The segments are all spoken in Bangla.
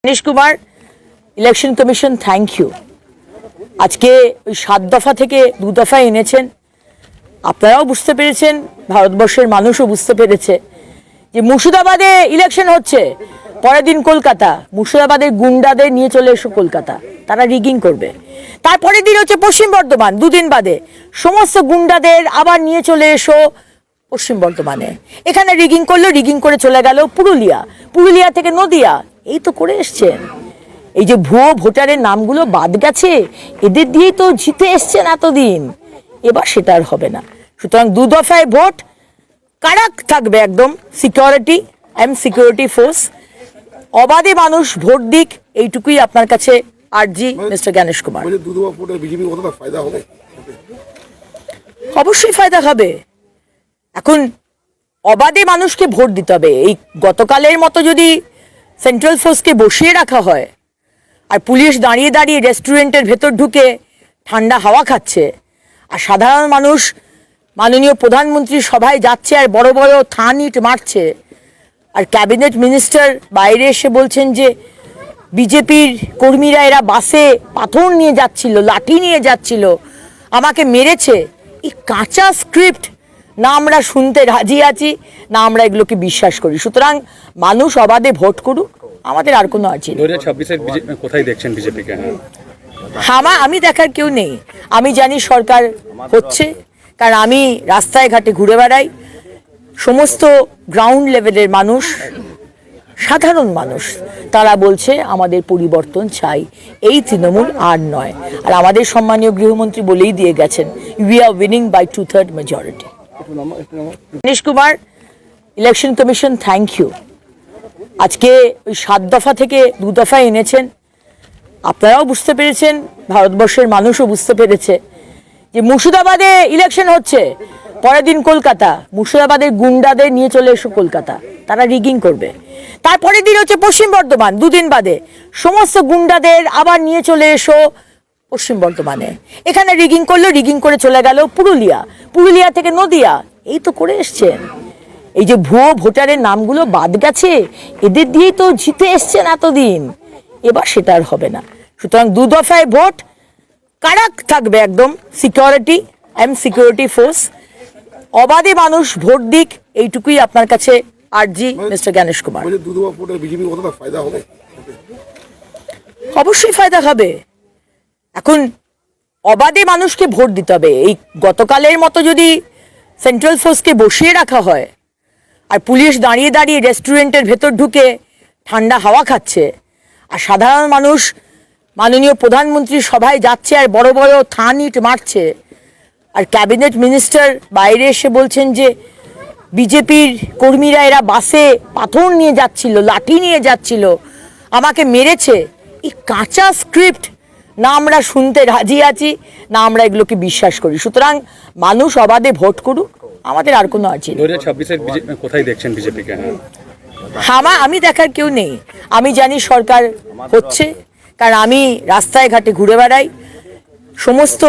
Ganesh Kumar election commission thank you आज के 7 दफा থেকে 2 দফা এনেছেন আপনারাও বুঝতে পেরেছেন ভারতবর্ষের মানুষও বুঝতে পেরেছে যে মুর্শিদাবাদে ইলেকশন হচ্ছে পরের দিন কলকাতা মুর্শিদাবাদের গুন্ডাদের নিয়ে চলে এসো কলকাতা তারা রিগিং করবে তারপরের দিন হচ্ছে পশ্চিম বর্ধমান দুদিন বাদে সমস্ত গুন্ডাদের আবার নিয়ে চলে এসো পশ্চিম বর্ধমানে এখানে রিগিং করলো রিগিং করে চলে গেল পুরুলিয়া থেকে নদিয়া এই তো করে এসেছেন এই যে ভুয়ো ভোটারের নামগুলো বাদ গেছে এদের দিয়েই তো জিতে এসেছেন এতদিন এবার সেটা আর হবে না সুতরাং 2 দফায় ভোট কারাক থাকবে একদম সিকিউরিটি সিকিউরিটি ফোর্স অবাধে মানুষ ভোট দিক এইটুকুই আপনার কাছে আরজি মিস্টার গণেশ কুমার অবশ্যই ফায়দা হবে এখন অবাধে মানুষকে ভোট দিতে হবে এই গতকালের মতো যদি সেন্ট্রাল ফোর্সকে বসিয়ে রাখা হয় আর পুলিশ দাঁড়িয়ে দাঁড়িয়ে রেস্টুরেন্টের ভেতর ঢুকে ঠান্ডা হাওয়া খাচ্ছে আর সাধারণ মানুষ মাননীয় প্রধানমন্ত্রী সভায় যাচ্ছে আর বড় বড় থান ইট মারছে আর ক্যাবিনেট মিনিস্টার বাইরে এসে বলছেন যে বিজেপির কর্মীরা এরা বাসে পাথর নিয়ে যাচ্ছিল লাঠি নিয়ে যাচ্ছিল আমাকে মেরেছে এই কাঁচা স্ক্রিপ্ট না আমরা শুনতে রাজি আছি না আমরা এগুলোকে বিশ্বাস করি সুতরাং মানুষ অবাধে ভোট করুক আমাদের আর কোনো আর্জি নেই 2026 কোথায় দেখছেন বিজেপিকে আমি দেখার কেউ নেই আমি জানি সরকার হচ্ছে কারণ আমি রাস্তায় ঘাটে ঘুরে বেড়াই সমস্ত গ্রাউন্ড লেভেলের মানুষ সাধারণ মানুষ তারা বলছে আমাদের পরিবর্তন চাই এই তৃণমূল আর নয় আর আমাদের সম্মানীয় গৃহমন্ত্রী বলেই দিয়ে গেছেন we are winning by 2/3 majority Ganesh Kumar election commission thank you আজকে 7 দফা থেকে 2 দফা এনেছেন আপনারাও বুঝতে পেরেছেন ভারতবর্ষের মানুষও বুঝতে পেরেছে যে মুর্শিদাবাদে ইলেকশন হচ্ছে পরের দিন কলকাতা মুর্শিদাবাদের গুন্ডাদের নিয়ে চলে এসো কলকাতা তারা রিগিং করবে তারপরের দিন হচ্ছে পশ্চিম বর্ধমান দুদিন বাদে সমস্ত গুন্ডাদের আবার নিয়ে চলে এসো পশ্চিম বর্ধমানে এখানে রিগিং করলো রিগিং করে চলে গেল পুরুলিয়া থেকে নদিয়া এই তো করে এসেছেন এই যে ভুয়ো ভোটারের নামগুলো বাদ গেছে এদের দিয়েই তো জিতে এসেছেন এতদিন এবার সেটা আর হবে না সুতরাং 2 দফায় ভোট কারাক থাকবে একদম সিকিউরিটি সিকিউরিটি ফোর্স অবাধে মানুষ ভোট দিক এইটুকুই আপনার কাছে আরজি মিস্টার গণেশ কুমার অবশ্যই ফায়দা হবে এখন অবাধে মানুষকে ভোট দিতে হবে এই গতকালের মতো যদি সেন্ট্রাল ফোর্সকে বসিয়ে রাখা হয় আর পুলিশ দাঁড়িয়ে দাঁড়িয়ে রেস্টুরেন্টের ভেতর ঢুকে ঠান্ডা হাওয়া খাচ্ছে আর সাধারণ মানুষ মাননীয় প্রধানমন্ত্রী সভায় যাচ্ছে আর বড় বড় থান ইট মারছে আর ক্যাবিনেট মিনিস্টার বাইরে এসে বলছেন যে বিজেপির কর্মীরা এরা বাসে পাথর নিয়ে যাচ্ছিল লাঠি নিয়ে যাচ্ছিল আমাকে মেরেছে এই কাঁচা স্ক্রিপ্ট না আমরা শুনতে রাজি আছি না আমরা এগুলোকে বিশ্বাস করি সুতরাং মানুষ অবাধে ভোট করুক আমাদের আর কোনো আর্জি নেই 2026 কোথায় দেখছেন বিজেপিকে আমি দেখার কেউ নেই আমি জানি সরকার হচ্ছে কারণ আমি রাস্তায় ঘাটে ঘুরে বেড়াই সমস্ত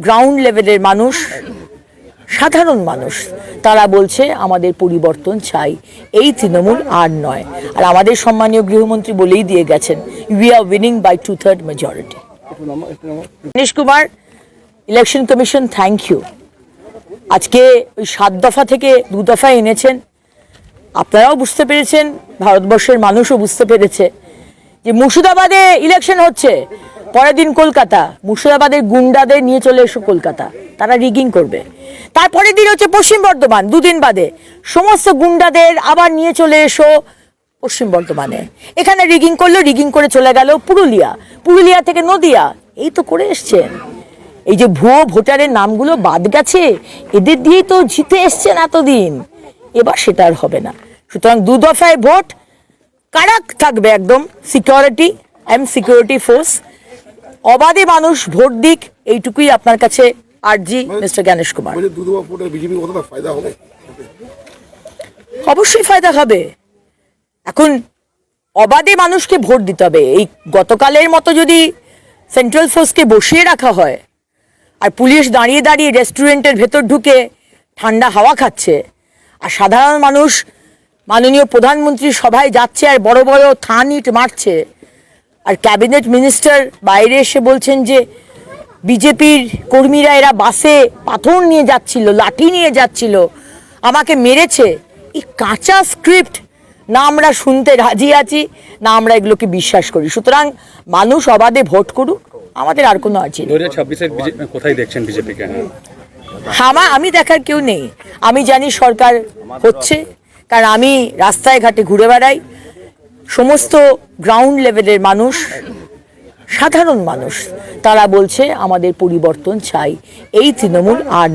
গ্রাউন্ড লেভেলের মানুষ সাধারণ মানুষ তারা বলছে আমাদের পরিবর্তন চাই এই তৃণমূল আর নয় আর আমাদের সম্মানীয় গৃহমন্ত্রী বলেই দিয়ে গেছেন we are winning by 2/3 majority Ganesh Kumar election commission thank you আজকে 7 দফা থেকে 2 দফা এনেছেন আপনারাও বুঝতে পেরেছেন ভারতবর্ষের মানুষও বুঝতে পেরেছে যে মুর্শিদাবাদে ইলেকশন হচ্ছে পরের দিন কলকাতা মুর্শিদাবাদের গুন্ডাদের নিয়ে চলে এসো কলকাতা তারা রিগিং করবে তারপরের দিন হচ্ছে পশ্চিম বর্ধমান দুদিন বাদে সমস্ত গুন্ডাদের আবার নিয়ে চলে এসো পশ্চিম বর্ধমানে এখানে রিগিং করলো রিগিং করে চলে গেল পুরুলিয়া থেকে নদিয়া এই তো করে এসেছেন এই যে ভুয়ো ভোটারের নামগুলো বাদ গেছে এদের দিয়েই তো জিতে এসেছেন এতদিন এবার সেটা আর হবে না সুতরাং 2 দফায় ভোট কারাক থাকবে একদম সিকিউরিটি সিকিউরিটি ফোর্স অবাধে মানুষ ভোট দিক এইটুকুই আপনার কাছে আরজি মিস্টার গণেশ কুমার অবশ্যই ফায়দা হবে এখন অবাধে মানুষকে ভোট দিতে হবে এই গতকালের মতো যদি সেন্ট্রাল ফোর্সকে বসিয়ে রাখা হয় আর পুলিশ দাঁড়িয়ে দাঁড়িয়ে রেস্টুরেন্টের ভেতর ঢুকে ঠান্ডা হাওয়া খাচ্ছে আর সাধারণ মানুষ মাননীয় প্রধানমন্ত্রী সভায় যাচ্ছে আর বড় বড় থান ইট মারছে আর ক্যাবিনেট মিনিস্টার বাইরে এসে বলছেন যে বিজেপির কর্মীরা এরা বাসে পাথর নিয়ে যাচ্ছিল, লাঠি নিয়ে যাচ্ছিল, আমাকে মেরেছে। এই কাঁচা স্ক্রিপ্ট না আমরা শুনতে রাজি আছি, না আমরা এগুলোকে বিশ্বাস করি। সুতরাং মানুষ অবাধে ভোট করুক, আমাদের আর কোনো আর্জি নেই। 2026 কোথায় দেখছেন বিজেপিকে? আমি দেখার কেউ নেই। আমি জানি সরকার হচ্ছে, কারণ আমি রাস্তায় ঘাটে ঘুরে বেড়াই। সমস্ত গ্রাউন্ড লেভেলের মানুষ, সাধারণ মানুষ, তারা বলছে আমাদের পরিবর্তন চাই, এই তৃণমূল আর